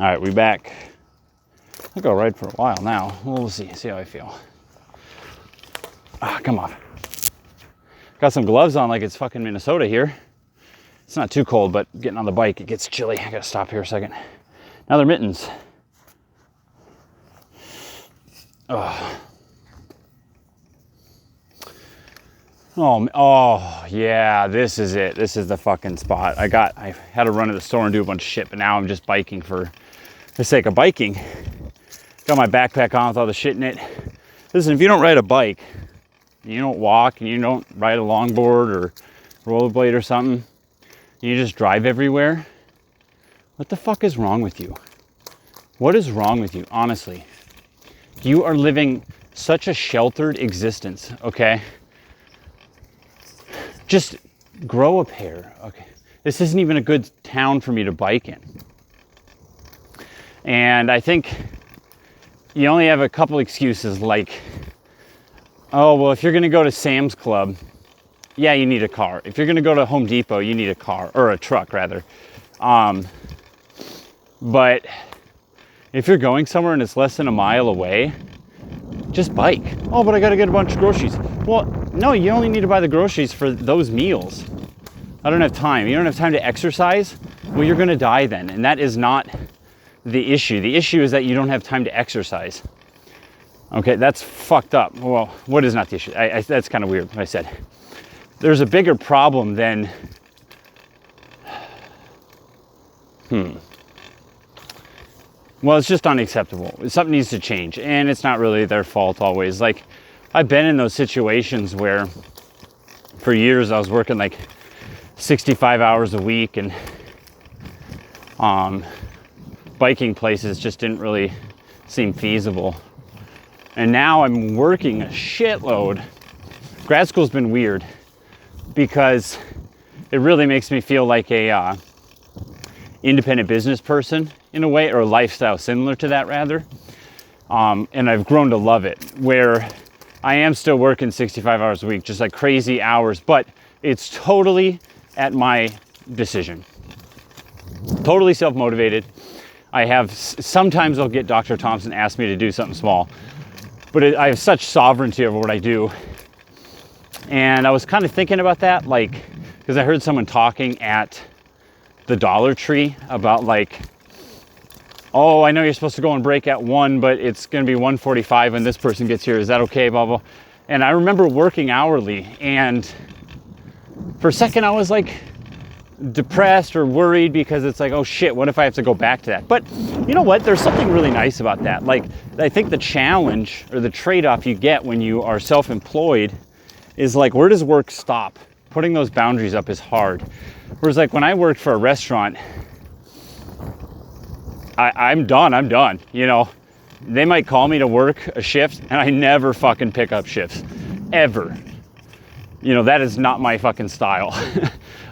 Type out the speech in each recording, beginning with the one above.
All right, we back. I'll go ride for a while now. We'll see how I feel. Come on. Got some gloves on like it's fucking Minnesota here. It's not too cold, but getting on the bike, it gets chilly. I gotta stop here a second. Now they're mittens. Oh, yeah, this is it. This is the fucking spot. I had to run to the store and do a bunch of shit, but now I'm just biking for the sake of biking. Got my backpack on with all the shit in it. Listen, if you don't ride a bike, you don't walk, and you don't ride a longboard or rollerblade or something, you just drive everywhere, what the fuck is wrong with you? What is wrong with you, honestly? You are living such a sheltered existence, okay? Just grow a pair, okay? This isn't even a good town for me to bike in. And I think you only have a couple excuses like, oh, well, if you're gonna go to Sam's Club, yeah, you need a car. If you're gonna go to Home Depot, you need a car, or a truck rather. But if you're going somewhere and it's less than a mile away, just bike. Oh, but I gotta get a bunch of groceries. Well, no, you only need to buy the groceries for those meals. I don't have time. You don't have time to exercise? Well, you're gonna die then. And that is not the issue. The issue is that you don't have time to exercise. Okay, that's fucked up. Well, what is not the issue? That's kind of weird what I said. There's a bigger problem than, well, it's just unacceptable. Something needs to change, and it's not really their fault always. Like, I've been in those situations where for years I was working like 65 hours a week, and biking places just didn't really seem feasible. And now I'm working a shitload. Grad school's been weird because it really makes me feel like a independent business person in a way, or a lifestyle similar to that rather. And I've grown to love it, where I am still working 65 hours a week, just like crazy hours, but it's totally at my decision. Totally self-motivated. Sometimes I'll get Dr. Thompson ask me to do something small, but I have such sovereignty over what I do. And I was kind of thinking about that, like, because I heard someone talking at the Dollar Tree about like, oh, I know you're supposed to go on break at 1, but it's going to be 1:45 when this person gets here. Is that okay? Blah, blah. And I remember working hourly, and for a second I was like depressed or worried because it's like, oh shit, what if I have to go back to that? But you know what? There's something really nice about that. Like, I think the challenge or the trade-off you get when you are self-employed is like, where does work stop? Putting those boundaries up is hard. Whereas like when I worked for a restaurant, I'm done, you know. They might call me to work a shift and I never fucking pick up shifts, ever. You know, that is not my fucking style.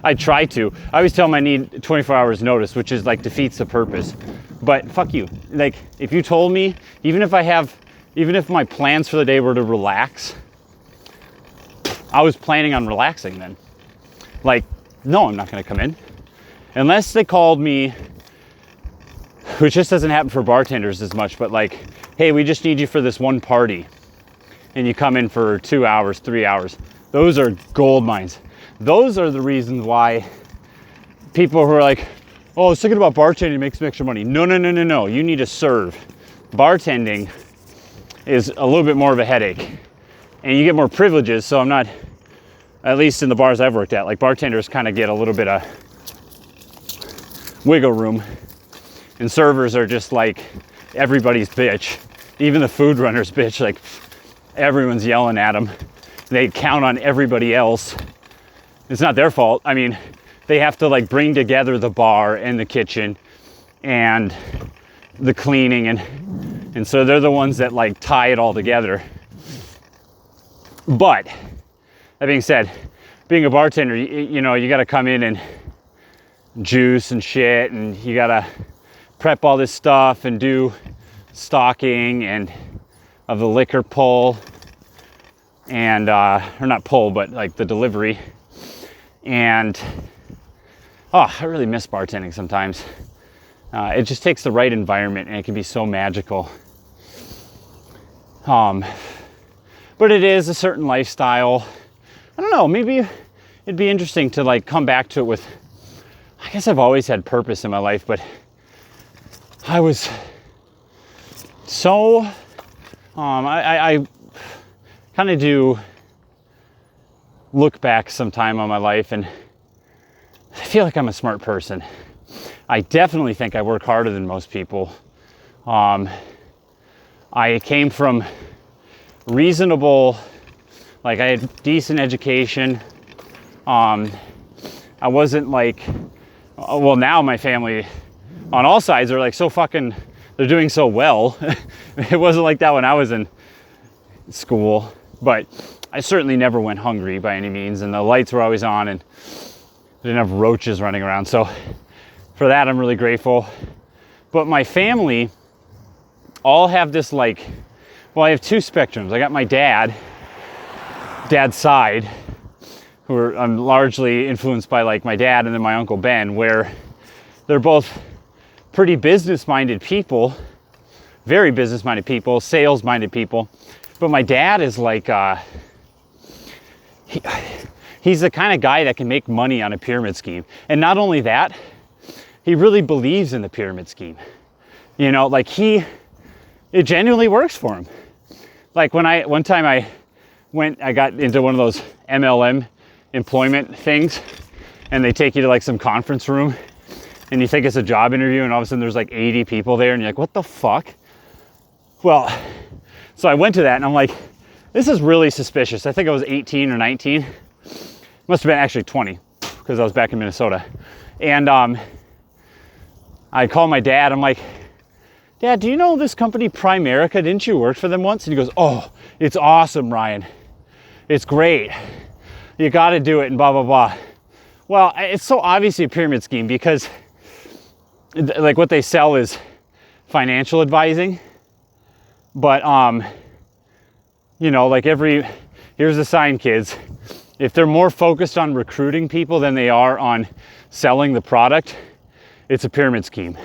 I try to. I always tell them I need 24 hours notice, which is like defeats the purpose. But fuck you. Like, if you told me, even if my plans for the day were to relax, I was planning on relaxing then. Like, no, I'm not gonna come in. Unless they called me, which just doesn't happen for bartenders as much, but like, hey, we just need you for this one party. And you come in for 2 hours, 3 hours. Those are gold mines. Those are the reasons why people who are like, oh, I was thinking about bartending to make some extra money. No. You need to serve. Bartending is a little bit more of a headache. And you get more privileges, so I'm not, at least in the bars I've worked at, like bartenders kind of get a little bit of wiggle room. And servers are just like everybody's bitch. Even the food runner's bitch, like everyone's yelling at them. They count on everybody else. It's not their fault. I mean, they have to like bring together the bar and the kitchen and the cleaning, and so they're the ones that like tie it all together. But that being said, being a bartender, you know, you got to come in and juice and shit, and you got to prep all this stuff and do stocking and of the liquor pull and or not pull, but like the delivery. And I really miss bartending sometimes. It just takes the right environment and it can be so magical. But it is a certain lifestyle. I don't know, maybe it'd be interesting to like come back to it with, I guess I've always had purpose in my life, but I was so, I kind of do look back sometime on my life and I feel like I'm a smart person. I definitely think I work harder than most people. I came from reasonable, like I had decent education. I wasn't like, well, now my family on all sides are like so fucking, they're doing so well. It wasn't like that when I was in school, but I certainly never went hungry by any means, and the lights were always on and I didn't have roaches running around. So for that, I'm really grateful. But my family all have this like, well, I have two spectrums. I got my dad's side, I'm largely influenced by like my dad and then my Uncle Ben, where they're both pretty business-minded people, very business-minded people, sales-minded people. But my dad is like, he's the kind of guy that can make money on a pyramid scheme. And not only that, he really believes in the pyramid scheme. You know, like it genuinely works for him. Like one time I got into one of those MLM employment things, and they take you to like some conference room and you think it's a job interview, and all of a sudden there's like 80 people there and you're like, what the fuck? Well, so I went to that and I'm like, this is really suspicious. I think I was 18 or 19. Must have been actually 20 because I was back in Minnesota. And I called my dad. I'm like, Dad, do you know this company Primerica? Didn't you work for them once? And he goes, oh, it's awesome, Ryan. It's great. You got to do it and blah, blah, blah. Well, it's so obviously a pyramid scheme because like what they sell is financial advising. But, you know, like here's the sign, kids. If they're more focused on recruiting people than they are on selling the product, it's a pyramid scheme.